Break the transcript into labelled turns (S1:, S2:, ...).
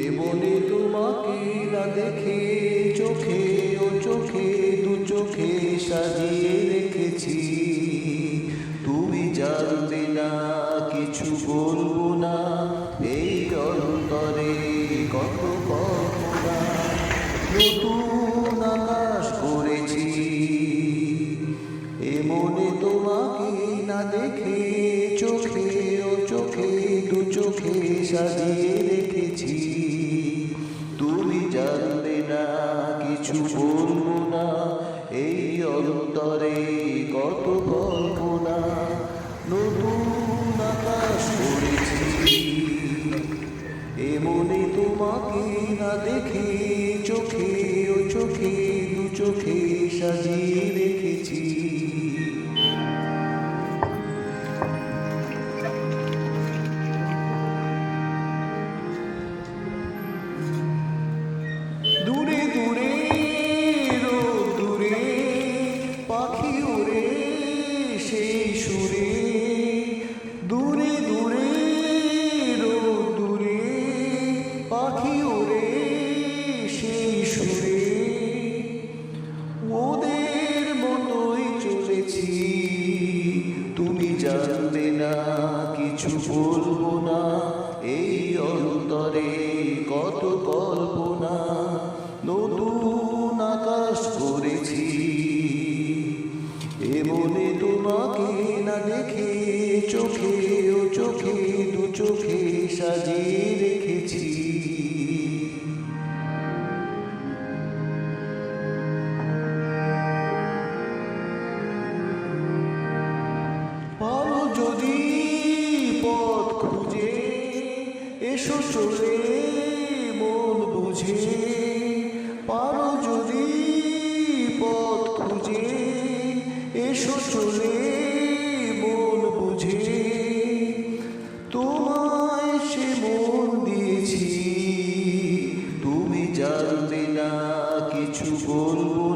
S1: এমনি তোমাকে না দেখে চোখে ও চোখে দু চোখে সাজিয়ে রেখেছি। তুমি জানবে না কিছু বলবো না, এই অন্তরে কত কল্পনা নতুন আকাশ করেছি। এমনি তোমাকে না দেখে চোখে ও চোখে দু চোখে সাজিয়ে রেখেছি। তুমি জানবে না কিছু বলবো না, এই অন্তরে কত কল্পনা নতুন আকাশ করেছি। এমনি তোমাকে না দেখে চোখে ও চোখে দু চোখে সাজিয়ে রেখেছি। দূরে দূরে দূরে পাখি ওরে সেই সুরে, দূরে দূরে দূরে পাখি ওরে সেই সুরে, ওদের মতোই চলেছি। তুমি জানবে না কিছু বলবো না, এই অন্তরে কত কল্পনা নতুন আকাশ করেছি। এমনি তোমাকে না দেখে চোখে ও চোখে দু চোখে সাজিয়ে রেখেছি। পারো যদি পথ খুঁজে এসো চলে মন বুঝে, পারো যদি পথ খুঁজে এসো চলে মন বুঝে। তোমায় সে মন দিয়েছি, তুমি জানবে না কিছু বলবো